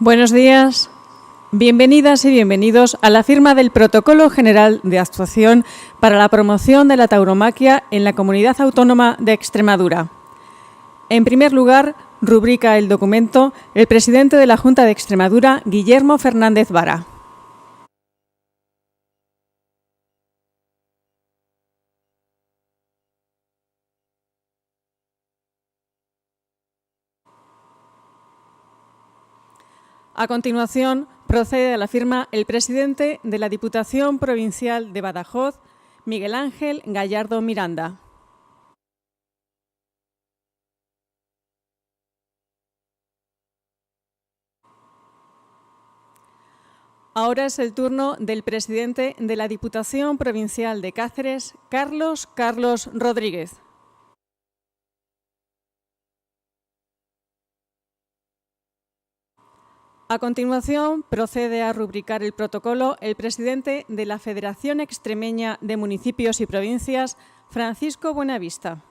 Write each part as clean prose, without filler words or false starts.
Buenos días. Bienvenidas y bienvenidos a la firma del Protocolo General de Actuación para la promoción de la tauromaquia en la Comunidad Autónoma de Extremadura. En primer lugar, rubrica el documento el presidente de la Junta de Extremadura, Guillermo Fernández Vara. A continuación, procede a la firma el presidente de la Diputación Provincial de Badajoz, Miguel Ángel Gallardo Miranda. Ahora es el turno del presidente de la Diputación Provincial de Cáceres, Carlos Rodríguez. A continuación, procede a rubricar el protocolo el presidente de la Federación Extremeña de Municipios y Provincias, Francisco Buenavista.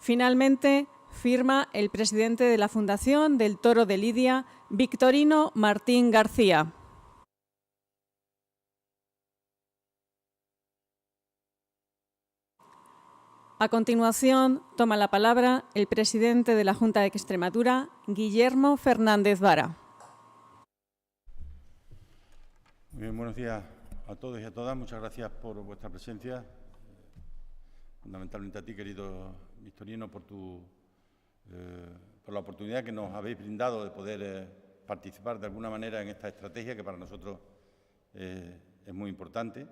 Finalmente, firma el presidente de la Fundación del Toro de Lidia, Victorino Martín García. A continuación, toma la palabra el presidente de la Junta de Extremadura, Guillermo Fernández Vara. Bien, buenos días a todos y a todas. Muchas gracias por vuestra presencia. Fundamentalmente a ti, querido Victorino, por la oportunidad que nos habéis brindado de poder participar de alguna manera en esta estrategia que para nosotros es muy importante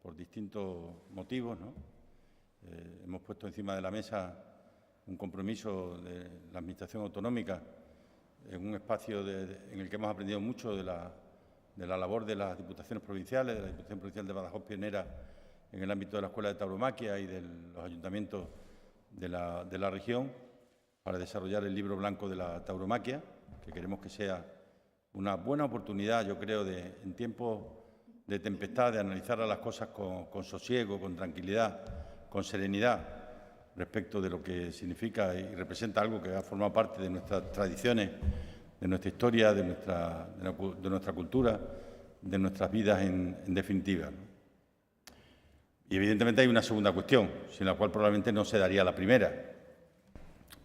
por distintos motivos, ¿no? Hemos puesto encima de la mesa un compromiso de la Administración autonómica en un espacio en el que hemos aprendido mucho de la labor de las diputaciones provinciales, de la Diputación Provincial de Badajoz, pionera en el ámbito de la Escuela de Tauromaquia y de los ayuntamientos de la región, para desarrollar el libro blanco de la tauromaquia, que queremos que sea una buena oportunidad, yo creo, en tiempos de tempestad, de analizar las cosas con sosiego, con tranquilidad, con serenidad, respecto de lo que significa y representa algo que ha formado parte de nuestras tradiciones, de nuestra historia, de nuestra cultura, de nuestras vidas en definitiva, ¿no? Y evidentemente hay una segunda cuestión, sin la cual probablemente no se daría la primera.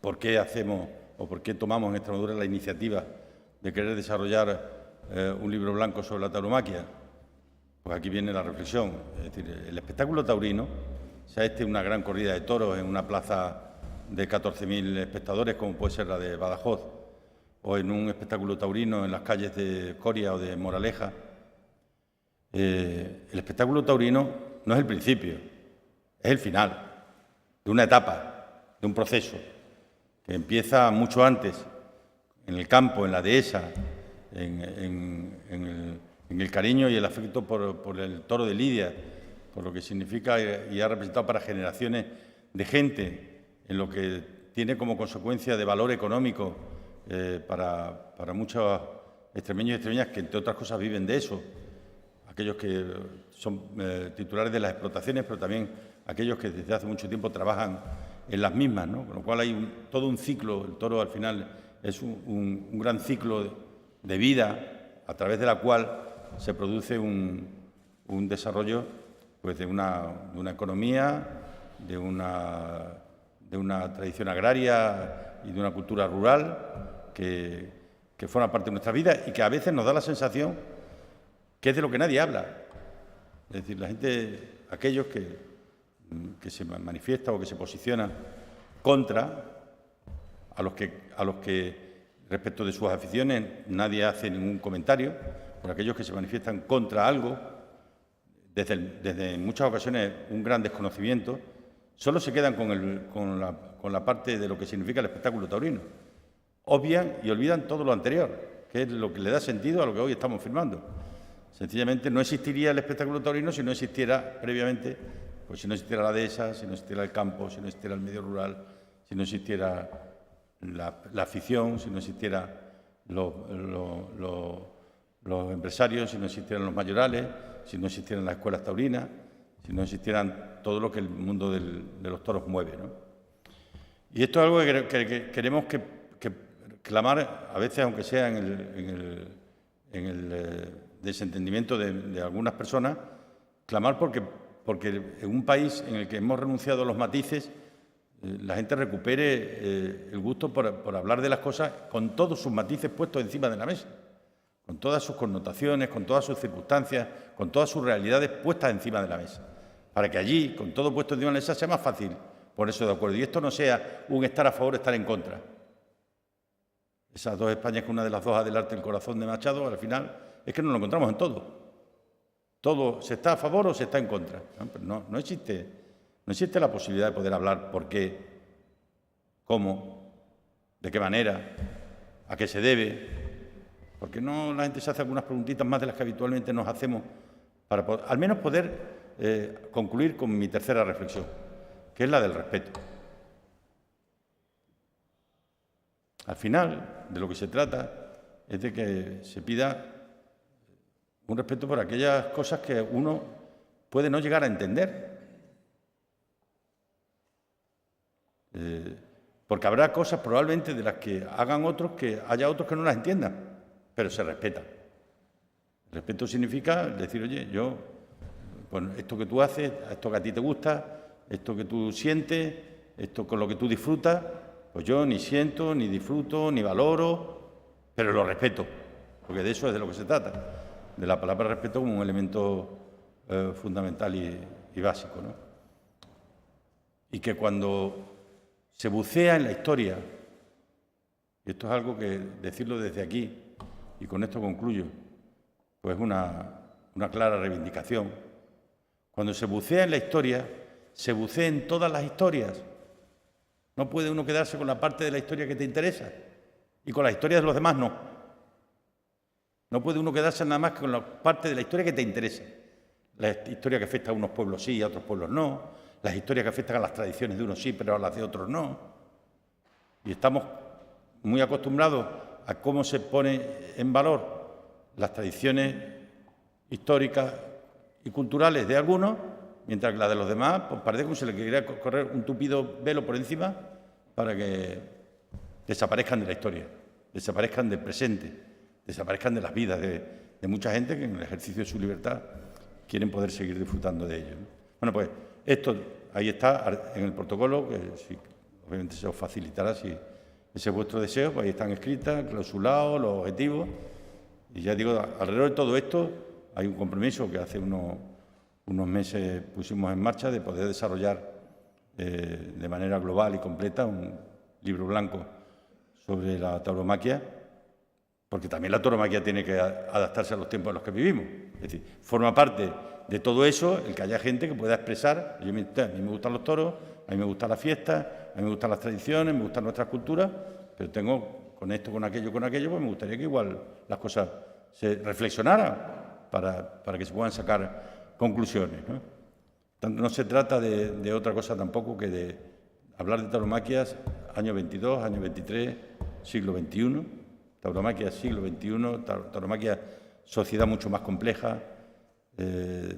¿Por qué hacemos o por qué tomamos en Extremadura la iniciativa de querer desarrollar un libro blanco sobre la tauromaquia? Pues aquí viene la reflexión. Es decir, el espectáculo taurino, sea una gran corrida de toros en una plaza de 14.000 espectadores, como puede ser la de Badajoz, o en un espectáculo taurino en las calles de Coria o de Moraleja, el espectáculo taurino no es el principio, es el final de una etapa, de un proceso que empieza mucho antes, en el campo, en la dehesa, en el cariño y el afecto por el toro de Lidia, por lo que significa y ha representado para generaciones de gente, en lo que tiene como consecuencia de valor económico para muchos extremeños y extremeñas que, entre otras cosas, viven de eso. Aquellos que son titulares de las explotaciones, pero también aquellos que desde hace mucho tiempo trabajan en las mismas, ¿no? Con lo cual hay todo un ciclo. El toro, al final, es un gran ciclo de vida a través de la cual se produce un desarrollo, pues, de una economía, de una tradición agraria y de una cultura rural que forma parte de nuestra vida y que a veces nos da la sensación que es de lo que nadie habla. Es decir, la gente, aquellos que se manifiestan o que se posicionan contra, a los que respecto de sus aficiones nadie hace ningún comentario, pero aquellos que se manifiestan contra algo, desde en muchas ocasiones un gran desconocimiento, solo se quedan con la parte de lo que significa el espectáculo taurino. Obvian y olvidan todo lo anterior, que es lo que le da sentido a lo que hoy estamos firmando. Sencillamente no existiría el espectáculo taurino si no existiera previamente, pues si no existiera la dehesa, si no existiera el campo, si no existiera el medio rural, si no existiera la afición, si no existieran los empresarios, si no existieran los mayorales, si no existieran las escuelas taurinas, si no existieran todo lo que el mundo de los toros mueve, ¿no? Y esto es algo que queremos que clamar, a veces aunque sea en el desentendimiento de algunas personas, clamar porque en un país en el que hemos renunciado a los matices, la gente recupere el gusto por hablar de las cosas con todos sus matices puestos encima de la mesa, con todas sus connotaciones, con todas sus circunstancias, con todas sus realidades puestas encima de la mesa, para que allí, con todo puesto encima de la mesa, sea más fácil ponerse de acuerdo. Y esto no sea un estar a favor o estar en contra. Esas dos Españas, que una de las dos adelante el corazón de Machado, al final, es que nos lo encontramos en todo. Todo se está a favor o se está en contra. No existe la posibilidad de poder hablar por qué, cómo, de qué manera, a qué se debe. Porque no la gente se hace algunas preguntitas más de las que habitualmente nos hacemos para al menos poder concluir con mi tercera reflexión, que es la del respeto. Al final, de lo que se trata es de que se pida un respeto por aquellas cosas que uno puede no llegar a entender. Porque habrá cosas probablemente de las que hagan otros que haya otros que no las entiendan, pero se respeta. Respeto significa decir, oye, yo, bueno, esto que tú haces, esto que a ti te gusta, esto que tú sientes, esto con lo que tú disfrutas, pues yo ni siento, ni disfruto, ni valoro, pero lo respeto, porque de eso es de lo que se trata, de la palabra respeto como un elemento fundamental y básico, ¿no? Y que cuando se bucea en la historia, y esto es algo que decirlo desde aquí, y con esto concluyo, pues una clara reivindicación. Cuando se bucea en la historia, se bucea en todas las historias. No puede uno quedarse con la parte de la historia que te interesa y con la historia de los demás no. No puede uno quedarse nada más que con la parte de la historia que te interesa. La historia que afecta a unos pueblos sí y a otros pueblos no. Las historias que afectan a las tradiciones de unos sí, pero a las de otros no. Y estamos muy acostumbrados a cómo se pone en valor las tradiciones históricas y culturales de algunos, mientras que las de los demás, pues parece como si le quería correr un tupido velo por encima para que desaparezcan de la historia, desaparezcan del presente, desaparezcan de las vidas de mucha gente que en el ejercicio de su libertad quieren poder seguir disfrutando de ello, ¿no? Bueno, pues esto ahí está en el protocolo, que sí, obviamente se os facilitará si ese es vuestro deseo, pues ahí están escritas, clausulados, los objetivos. Y ya digo, alrededor de todo esto hay un compromiso que hace unos meses pusimos en marcha de poder desarrollar de manera global y completa un libro blanco sobre la tauromaquia, porque también la tauromaquia tiene que adaptarse a los tiempos en los que vivimos. Es decir, forma parte de todo eso el que haya gente que pueda expresar, a mí me gustan los toros, a mí me gusta la fiesta, a mí me gustan las tradiciones, me gustan nuestras culturas, pero tengo con esto, con aquello, pues me gustaría que igual las cosas se reflexionaran para que se puedan sacar conclusiones, ¿no? Tanto no se trata de otra cosa tampoco que de hablar de tauromaquias año 22, año 23, siglo XXI, tauromaquia siglo XXI, tauromaquia sociedad mucho más compleja,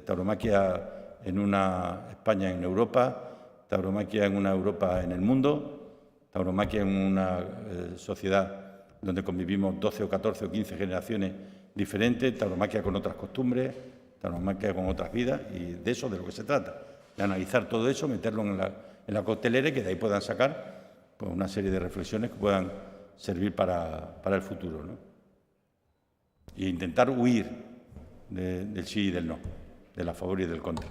tauromaquia en una España en Europa, tauromaquia en una Europa en el mundo, tauromaquia en una sociedad donde convivimos 12 o 14 o 15 generaciones diferentes, tauromaquia con otras costumbres, tauromaquia con otras vidas, y de eso de lo que se trata, de analizar todo eso, meterlo en la coctelera y que de ahí puedan sacar pues, una serie de reflexiones que puedan servir para el futuro, ¿no? Y intentar huir del sí y del no, del a favor y del contra,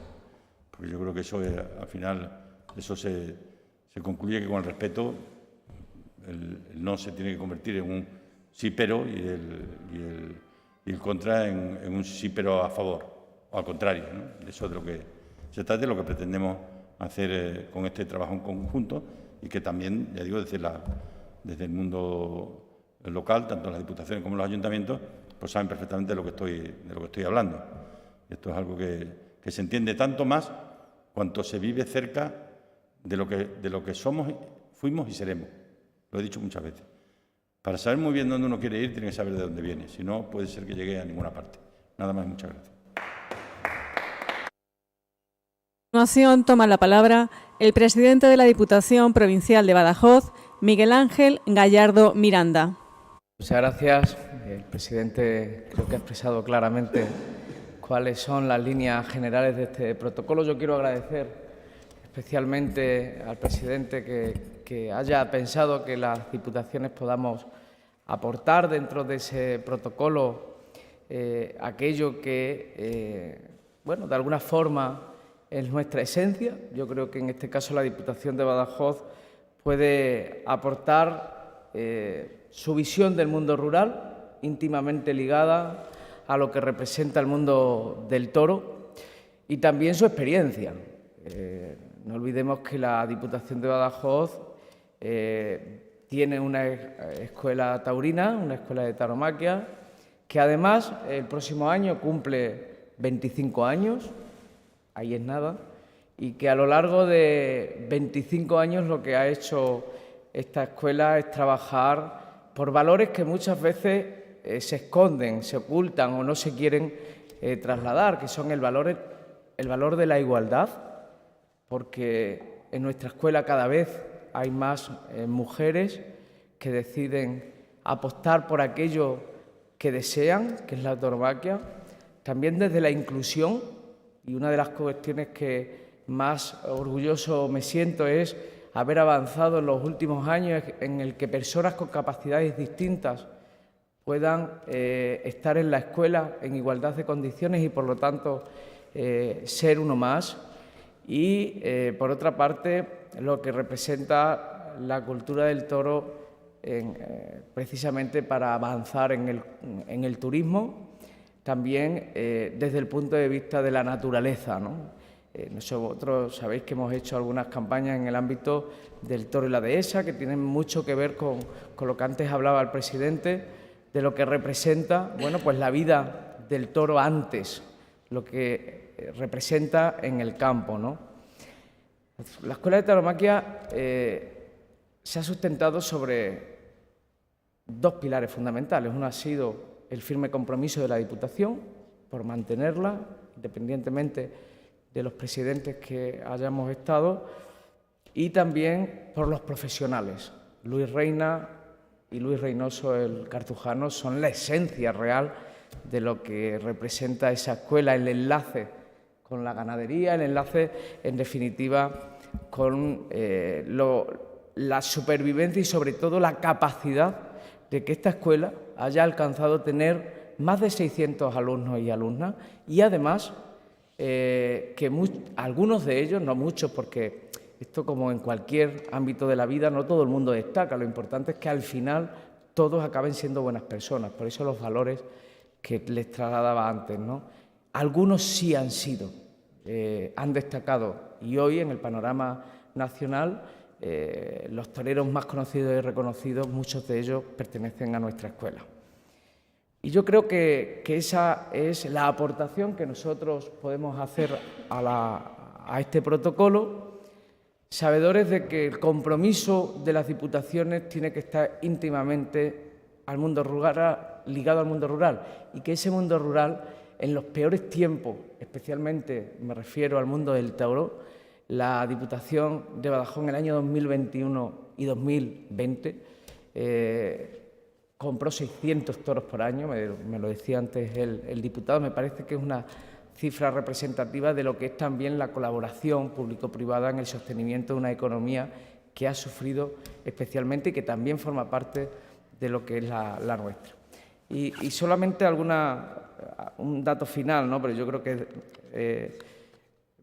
porque yo creo que eso al final eso se concluye que con el respeto el no se tiene que convertir en un sí pero y el contra en un sí pero a favor, o al contrario, ¿no? Eso es de lo que se trata, de lo que pretendemos hacer con este trabajo en conjunto, y que también, ya digo, desde el mundo local, tanto las diputaciones como los ayuntamientos, pues saben perfectamente de lo que estoy hablando. Esto es algo que se entiende tanto más cuanto se vive cerca de lo que somos, fuimos y seremos. Lo he dicho muchas veces. Para saber muy bien dónde uno quiere ir, tiene que saber de dónde viene. Si no, puede ser que llegue a ninguna parte. Nada más, muchas gracias. continuación toma la palabra el presidente de la Diputación Provincial de Badajoz, Miguel Ángel Gallardo Miranda. Muchas gracias. El presidente creo que ha expresado claramente cuáles son las líneas generales de este protocolo. Yo quiero agradecer especialmente al presidente que haya pensado que las diputaciones podamos aportar dentro de ese protocolo aquello que, bueno, de alguna forma es nuestra esencia. Yo creo que en este caso la Diputación de Badajoz puede aportar su visión del mundo rural, íntimamente ligada a lo que representa el mundo del toro, y también su experiencia. No olvidemos que la Diputación de Badajoz tiene una escuela taurina, una escuela de tauromaquia, que además el próximo año cumple 25 años, ahí es nada, y que a lo largo de 25 años lo que ha hecho esta escuela es trabajar por valores que muchas veces se esconden, se ocultan o no se quieren trasladar, que son el valor de la igualdad, porque en nuestra escuela cada vez hay más mujeres que deciden apostar por aquello que desean, que es la tauromaquia, también desde la inclusión, y una de las cuestiones que más orgulloso me siento es haber avanzado en los últimos años en el que personas con capacidades distintas puedan estar en la escuela en igualdad de condiciones y, por lo tanto, ser uno más. Y, por otra parte, lo que representa la cultura del toro precisamente para avanzar en el turismo, también desde el punto de vista de la naturaleza, ¿no? Nosotros sabéis que hemos hecho algunas campañas en el ámbito del toro y la dehesa, que tienen mucho que ver con lo que antes hablaba el presidente, de lo que representa, bueno, pues la vida del toro antes, lo que representa en el campo, ¿no? La Escuela de Tauromaquia se ha sustentado sobre dos pilares fundamentales. Uno ha sido el firme compromiso de la Diputación por mantenerla, independientemente de los presidentes que hayamos estado, y también por los profesionales. Luis Reina y Luis Reynoso, el cartujano, son la esencia real de lo que representa esa escuela, el enlace con la ganadería, el enlace, en definitiva, con la supervivencia y, sobre todo, la capacidad de que esta escuela haya alcanzado tener más de 600 alumnos y alumnas, y además algunos de ellos, no muchos, porque esto, como en cualquier ámbito de la vida, no todo el mundo destaca. Lo importante es que al final todos acaben siendo buenas personas. Por eso los valores que les trasladaba antes, ¿no? Algunos sí han sido, han destacado, y hoy en el panorama nacional los toreros más conocidos y reconocidos, muchos de ellos pertenecen a nuestra escuela. Y yo creo que esa es la aportación que nosotros podemos hacer a este protocolo, sabedores de que el compromiso de las diputaciones tiene que estar íntimamente al mundo rural, ligado al mundo rural, y que ese mundo rural, en los peores tiempos, especialmente me refiero al mundo del tauro, la Diputación de Badajoz en el año 2021 y 2020 compró 600 toros por año, me lo decía antes el diputado. Me parece que es una cifra representativa de lo que es también la colaboración público-privada en el sostenimiento de una economía que ha sufrido especialmente y que también forma parte de lo que es la nuestra. Y solamente un dato final, ¿no? Pero yo creo que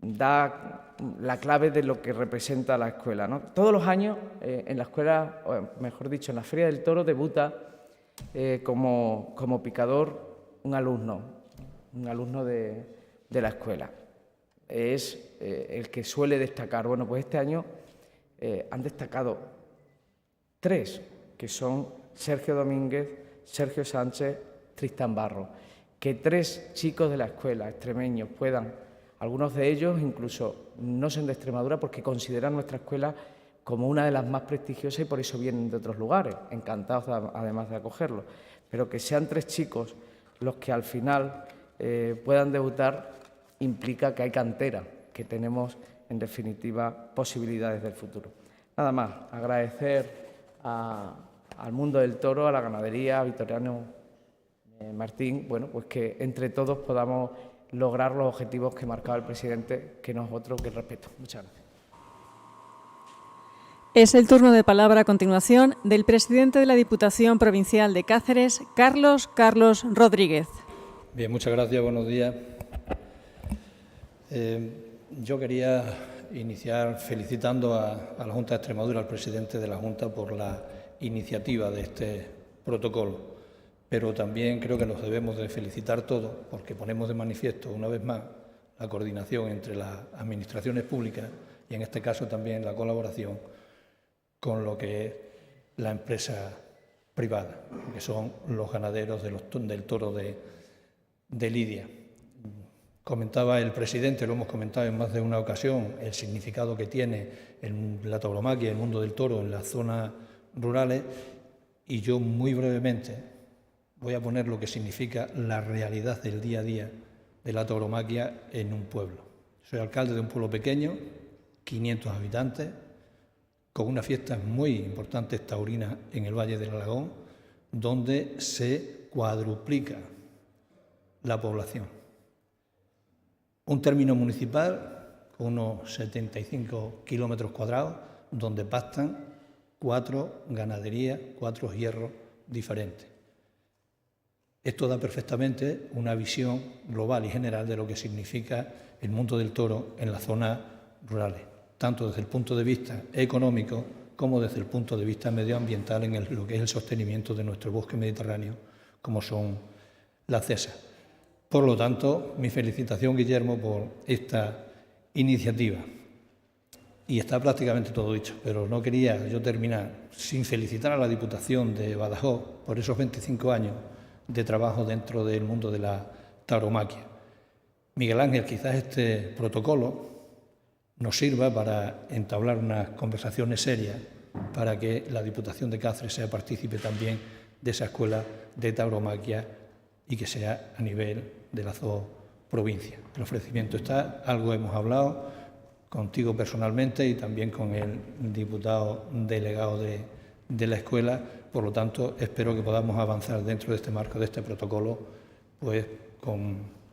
da la clave de lo que representa la escuela, ¿no? Todos los años en la escuela, o mejor dicho, en la Feria del Toro, debuta como picador un alumno de la escuela. Es el que suele destacar. Bueno, pues este año han destacado 3, que son Sergio Domínguez, Sergio Sánchez, Tristán Barro. Que 3 chicos de la escuela, extremeños, puedan, algunos de ellos incluso no son de Extremadura porque consideran nuestra escuela como una de las más prestigiosas y por eso vienen de otros lugares, encantados además de acogerlos. Pero que sean 3 chicos los que al final puedan debutar implica que hay cantera que tenemos, en definitiva, posibilidades del futuro. Nada más, agradecer al mundo del toro, a la ganadería, a Victoriano Martín, bueno, pues que entre todos podamos lograr los objetivos que marcaba el presidente, que no es otro que el respeto. Muchas gracias. Es el turno de palabra a continuación del presidente de la Diputación Provincial de Cáceres, Carlos Rodríguez. Bien, muchas gracias, buenos días. Yo quería iniciar felicitando a la Junta de Extremadura, al presidente de la Junta, por la iniciativa de este protocolo, pero también creo que nos debemos de felicitar todos porque ponemos de manifiesto una vez más la coordinación entre las administraciones públicas y en este caso también la colaboración con lo que es la empresa privada, que son los ganaderos del toro de Lidia. Comentaba el presidente, lo hemos comentado en más de una ocasión, el significado que tiene la tauromaquia, el mundo del toro en las zonas rurales, y yo muy brevemente voy a poner lo que significa la realidad del día a día de la tauromaquia en un pueblo. Soy alcalde de un pueblo pequeño, 500 habitantes, con unas fiestas muy importantes taurinas en el Valle del Alagón, donde se cuadruplica la población. Un término municipal con unos 75 kilómetros cuadrados, donde pastan 4 ganaderías, 4 hierros diferentes. Esto da perfectamente una visión global y general de lo que significa el mundo del toro en las zonas rurales, tanto desde el punto de vista económico como desde el punto de vista medioambiental en lo que es el sostenimiento de nuestro bosque mediterráneo, como son las cesas. Por lo tanto, mi felicitación, Guillermo, por esta iniciativa. Y está prácticamente todo dicho, pero no quería yo terminar sin felicitar a la Diputación de Badajoz por esos 25 años de trabajo dentro del mundo de la tauromaquia. Miguel Ángel, quizás este protocolo nos sirva para entablar unas conversaciones serias para que la Diputación de Cáceres sea partícipe también de esa escuela de tauromaquia y que sea a nivel de la provincia. El ofrecimiento está, algo hemos hablado contigo personalmente y también con el diputado delegado de la escuela. Por lo tanto, espero que podamos avanzar dentro de este marco, de este protocolo, pues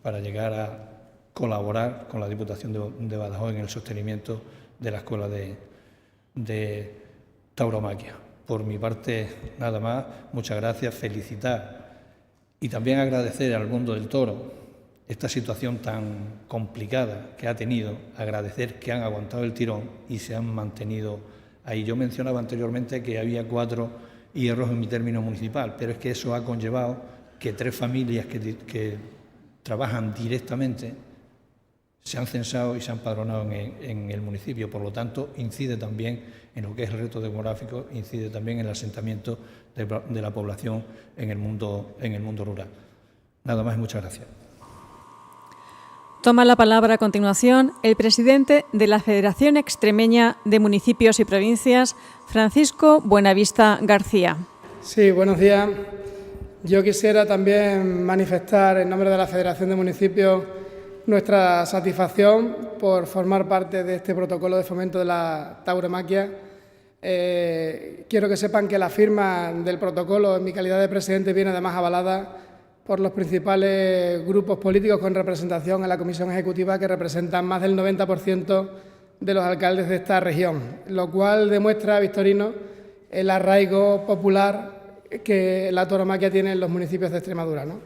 para llegar a colaborar con la Diputación de Badajoz en el sostenimiento de la escuela de tauromaquia. Por mi parte, nada más, muchas gracias, felicitar y también agradecer al mundo del toro esta situación tan complicada que ha tenido, agradecer que han aguantado el tirón y se han mantenido ahí. Yo mencionaba anteriormente que había 4 hierros en mi término municipal, pero es que eso ha conllevado que 3 familias que trabajan directamente se han censado y se han padronado en el municipio. Por lo tanto, incide también en lo que es el reto demográfico, incide también en el asentamiento de la población en el mundo rural. Nada más y muchas gracias. Toma la palabra a continuación el presidente de la Federación Extremeña de Municipios y Provincias, Francisco Buenavista García. Sí, buenos días. Yo quisiera también manifestar en nombre de la Federación de Municipios nuestra satisfacción por formar parte de este protocolo de fomento de la tauromaquia. Quiero que sepan que la firma del protocolo en mi calidad de presidente viene además avalada por los principales grupos políticos con representación en la Comisión Ejecutiva, que representan más del 90% de los alcaldes de esta región, lo cual demuestra, Victorino, el arraigo popular que la tauromaquia tiene en los municipios de Extremadura, ¿no?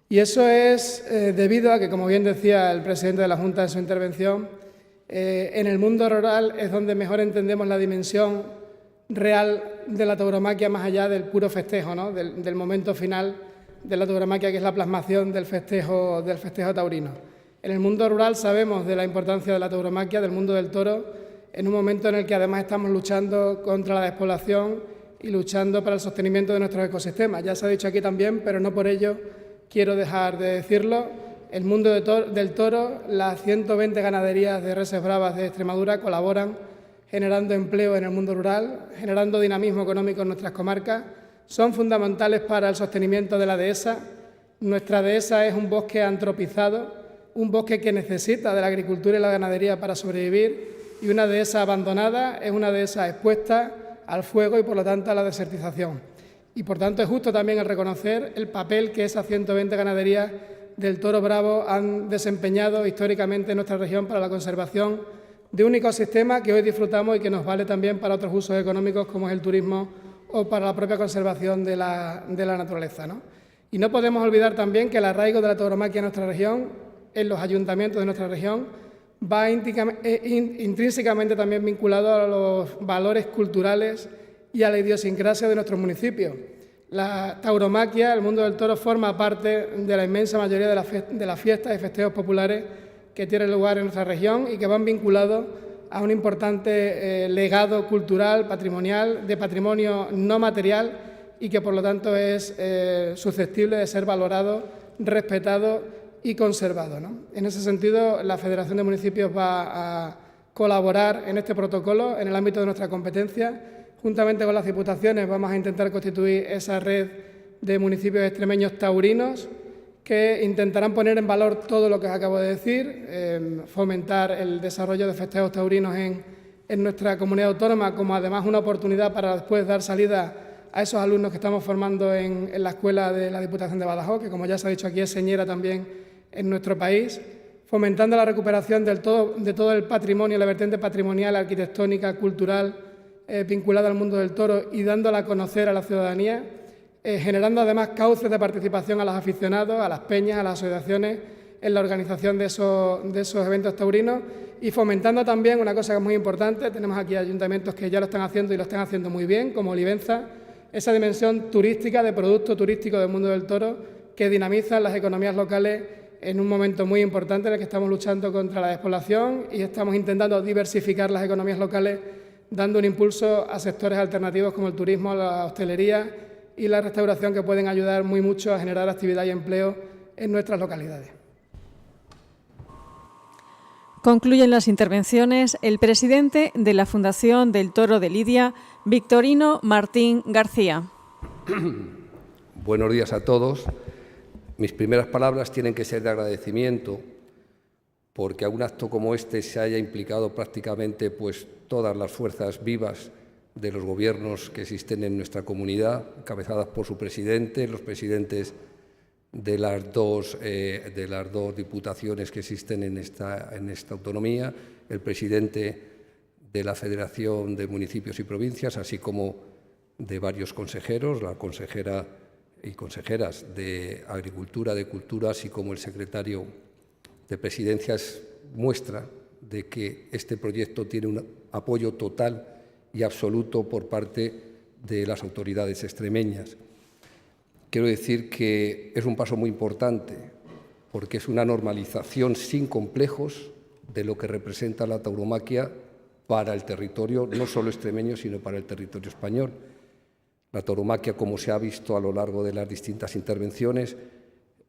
Y eso es debido a que, como bien decía el presidente de la Junta en su intervención, en el mundo rural es donde mejor entendemos la dimensión real de la tauromaquia más allá del puro festejo, ¿no? del momento final de la tauromaquia, que es la plasmación del festejo taurino. En el mundo rural sabemos de la importancia de la tauromaquia, del mundo del toro, en un momento en el que además estamos luchando contra la despoblación y luchando para el sostenimiento de nuestros ecosistemas. Ya se ha dicho aquí también, pero no por ello quiero dejar de decirlo, el mundo del toro, las 120 ganaderías de reses bravas de Extremadura colaboran generando empleo en el mundo rural, generando dinamismo económico en nuestras comarcas, son fundamentales para el sostenimiento de la dehesa. Nuestra dehesa es un bosque antropizado, un bosque que necesita de la agricultura y la ganadería para sobrevivir, y una dehesa abandonada es una dehesa expuesta al fuego y, por lo tanto, a la desertización. Y, por tanto, es justo también el reconocer el papel que esas 120 ganaderías del toro bravo han desempeñado históricamente en nuestra región para la conservación de un ecosistema que hoy disfrutamos y que nos vale también para otros usos económicos como es el turismo o para la propia conservación de la naturaleza, ¿no? Y no podemos olvidar también que el arraigo de la tauromaquia en nuestra región, en los ayuntamientos de nuestra región, va intrínsecamente también vinculado a los valores culturales y a la idiosincrasia de nuestros municipios. La tauromaquia, el mundo del toro, forma parte de la inmensa mayoría de las fiestas y festejos populares que tienen lugar en nuestra región y que van vinculados a un importante legado cultural, patrimonial, de patrimonio no material y que, por lo tanto, es susceptible de ser valorado, respetado y conservado, ¿no? En ese sentido, la Federación de Municipios va a colaborar en este protocolo en el ámbito de nuestra competencia. Juntamente con las diputaciones vamos a intentar constituir esa red de municipios extremeños taurinos que intentarán poner en valor todo lo que os acabo de decir, fomentar el desarrollo de festejos taurinos en nuestra comunidad autónoma, como además una oportunidad para después dar salida a esos alumnos que estamos formando en la escuela de la Diputación de Badajoz, que, como ya se ha dicho aquí, es señera también en nuestro país, fomentando la recuperación de todo el patrimonio, la vertiente patrimonial, arquitectónica, cultural, vinculada al mundo del toro y dándola a conocer a la ciudadanía, generando además cauces de participación a los aficionados, a las peñas, a las asociaciones en la organización de esos eventos taurinos y fomentando también una cosa que es muy importante. Tenemos aquí ayuntamientos que ya lo están haciendo y lo están haciendo muy bien, como Olivenza, esa dimensión turística, de producto turístico del mundo del toro que dinamiza las economías locales en un momento muy importante en el que estamos luchando contra la despoblación y estamos intentando diversificar las economías locales, dando un impulso a sectores alternativos como el turismo, la hostelería y la restauración, que pueden ayudar muy mucho a generar actividad y empleo en nuestras localidades. Concluyen las intervenciones el presidente de la Fundación del Toro de Lidia, Victorino Martín García. Buenos días a todos. Mis primeras palabras tienen que ser de agradecimiento porque a un acto como este se haya implicado prácticamente todas las fuerzas vivas de los gobiernos que existen en nuestra comunidad, encabezadas por su presidente, los presidentes de las dos diputaciones que existen en esta autonomía, el presidente de la Federación de Municipios y Provincias, así como de varios consejeros, la consejera y consejeras de Agricultura, de Cultura, así como el secretario de Presidencias, muestra de que este proyecto tiene un apoyo total y absoluto por parte de las autoridades extremeñas. Quiero decir que es un paso muy importante porque es una normalización sin complejos de lo que representa la tauromaquia para el territorio, no solo extremeño, sino para el territorio español. La tauromaquia, como se ha visto a lo largo de las distintas intervenciones,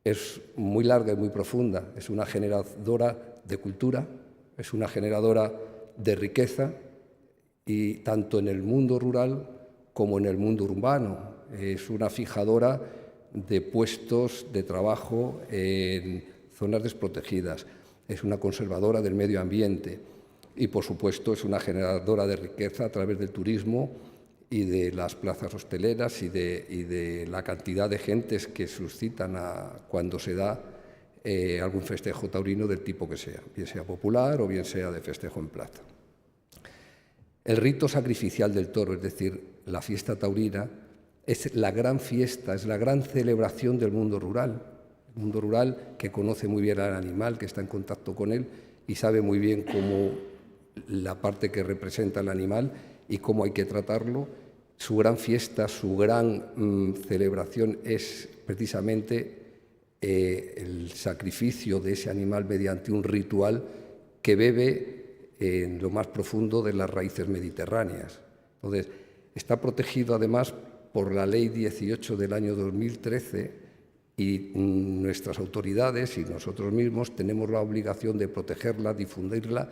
es muy larga y muy profunda. Es una generadora de cultura, es una generadora de riqueza, y tanto en el mundo rural como en el mundo urbano. Es una fijadora de puestos de trabajo en zonas desprotegidas, es una conservadora del medio ambiente y, por supuesto, es una generadora de riqueza a través del turismo y de las plazas hosteleras y de la cantidad de gentes que suscitan cuando se da algún festejo taurino del tipo que sea, bien sea popular o bien sea de festejo en plaza. El rito sacrificial del toro, es decir, la fiesta taurina, es la gran fiesta, es la gran celebración del mundo rural. El mundo rural que conoce muy bien al animal, que está en contacto con él y sabe muy bien cómo la parte que representa el animal y cómo hay que tratarlo. Su gran fiesta, su gran celebración es precisamente el sacrificio de ese animal mediante un ritual que bebe en lo más profundo de las raíces mediterráneas. Entonces, está protegido además por la Ley 18 del año 2013 y nuestras autoridades y nosotros mismos tenemos la obligación de protegerla, difundirla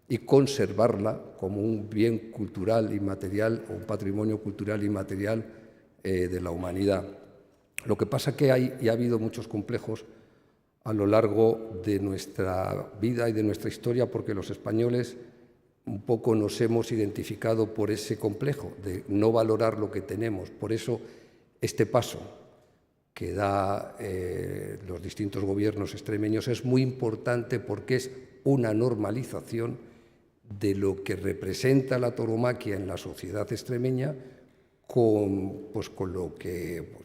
y conservarla como un bien cultural inmaterial o un patrimonio cultural inmaterial de la humanidad. Lo que pasa que hay y ha habido muchos complejos a lo largo de nuestra vida y de nuestra historia, porque los españoles un poco nos hemos identificado por ese complejo de no valorar lo que tenemos. Por eso este paso que da los distintos gobiernos extremeños es muy importante, porque es una normalización de lo que representa la tauromaquia en la sociedad extremeña,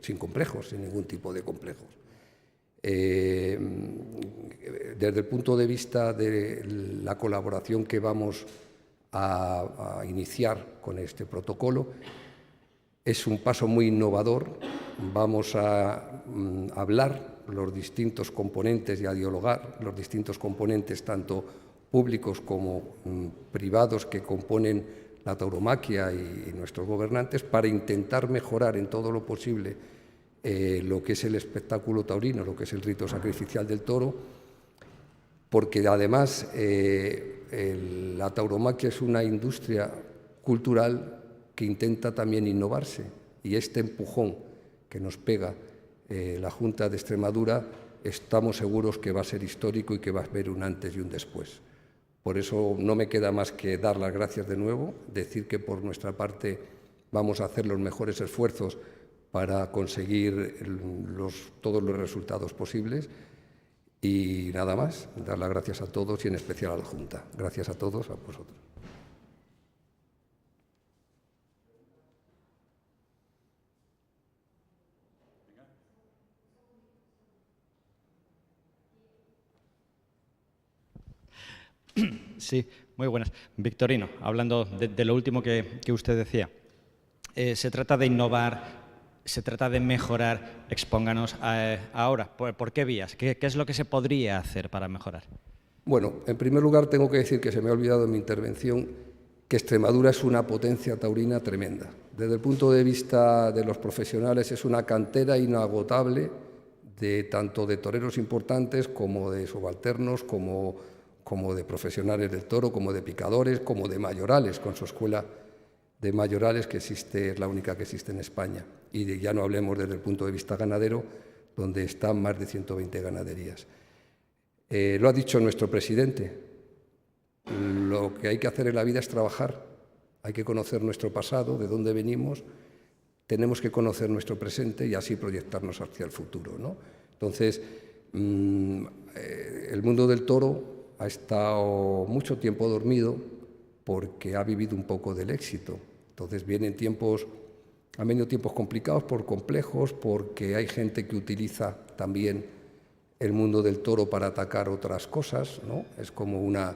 sin complejos, sin ningún tipo de complejos. Desde el punto de vista de la colaboración que vamos a iniciar con este protocolo, es un paso muy innovador. Vamos a hablar los distintos componentes y a dialogar los distintos componentes, tanto públicos como privados, que componen la tauromaquia y nuestros gobernantes, para intentar mejorar en todo lo posible lo que es el espectáculo taurino, lo que es el rito sacrificial del toro, porque además la tauromaquia es una industria cultural que intenta también innovarse, y este empujón que nos pega la Junta de Extremadura, estamos seguros que va a ser histórico y que va a haber un antes y un después. Por eso no me queda más que dar las gracias de nuevo, decir que por nuestra parte vamos a hacer los mejores esfuerzos para conseguir todos los resultados posibles, y nada más, dar las gracias a todos y en especial a la Junta. Gracias a todos, a vosotros. Sí, muy buenas. Victorino, hablando de lo último que usted decía, se trata de innovar, se trata de mejorar. Expónganos ahora, ¿por qué vías? ¿Qué es lo que se podría hacer para mejorar? Bueno, en primer lugar tengo que decir que se me ha olvidado en mi intervención que Extremadura es una potencia taurina tremenda. Desde el punto de vista de los profesionales es una cantera inagotable, tanto de toreros importantes como de subalternos, como de profesionales del toro, como de picadores, como de mayorales, con su escuela de mayorales que existe, es la única que existe en España. Y ya no hablemos desde el punto de vista ganadero, donde están más de 120 ganaderías. Lo ha dicho nuestro presidente, lo que hay que hacer en la vida es trabajar, hay que conocer nuestro pasado, de dónde venimos, tenemos que conocer nuestro presente y así proyectarnos hacia el futuro, ¿no? Entonces, el mundo del toro ha estado mucho tiempo dormido porque ha vivido un poco del éxito. Entonces han venido tiempos complicados por complejos, porque hay gente que utiliza también el mundo del toro para atacar otras cosas, ¿no? Es como una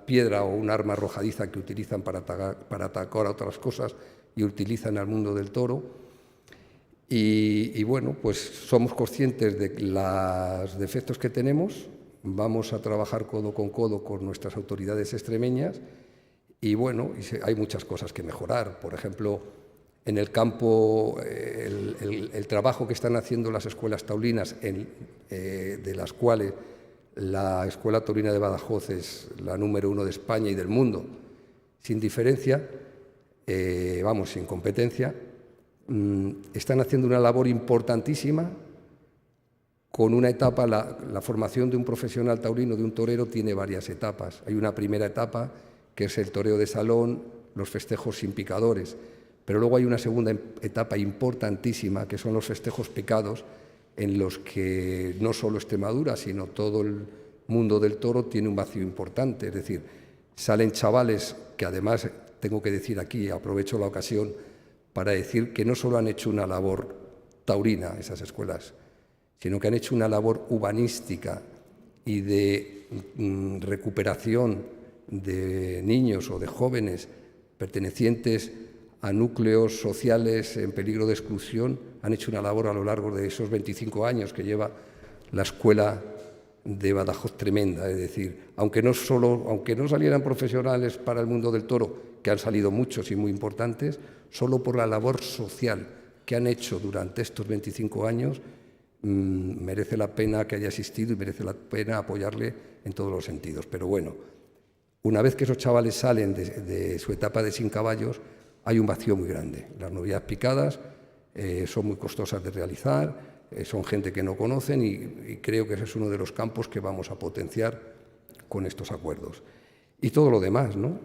piedra o un arma arrojadiza que utilizan para atacar a otras cosas y utilizan al mundo del toro. Y bueno, pues somos conscientes de los defectos que tenemos. Vamos a trabajar codo con nuestras autoridades extremeñas y bueno, hay muchas cosas que mejorar. Por ejemplo, en el campo, el trabajo que están haciendo las escuelas taurinas, de las cuales la Escuela Taurina de Badajoz es la número 1 de España y del mundo, sin diferencia, sin competencia, están haciendo una labor importantísima. Con una etapa, la formación de un profesional taurino, de un torero, tiene varias etapas. Hay una primera etapa, que es el toreo de salón, los festejos sin picadores, pero luego hay una segunda etapa importantísima, que son los festejos picados, en los que no solo Extremadura, sino todo el mundo del toro tiene un vacío importante. Es decir, salen chavales que además, tengo que decir aquí, aprovecho la ocasión para decir que no solo han hecho una labor taurina esas escuelas, sino que han hecho una labor urbanística y de recuperación de niños o de jóvenes pertenecientes a núcleos sociales en peligro de exclusión. Han hecho una labor a lo largo de esos 25 años que lleva la Escuela de Badajoz tremenda. Es decir, aunque no salieran profesionales para el mundo del toro, que han salido muchos y muy importantes, solo por la labor social que han hecho durante estos 25 años, merece la pena que haya existido y merece la pena apoyarle en todos los sentidos. Pero bueno, una vez que esos chavales salen de su etapa de sin caballos, hay un vacío muy grande. Las novilladas picadas son muy costosas de realizar, son gente que no conocen y creo que ese es uno de los campos que vamos a potenciar con estos acuerdos. Y todo lo demás, ¿no?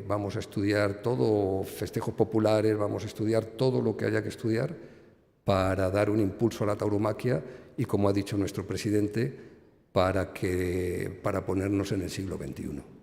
Vamos a estudiar todo, festejos populares, vamos a estudiar todo lo que haya que estudiar para dar un impulso a la tauromaquia y, como ha dicho nuestro presidente, para ponernos en el siglo XXI.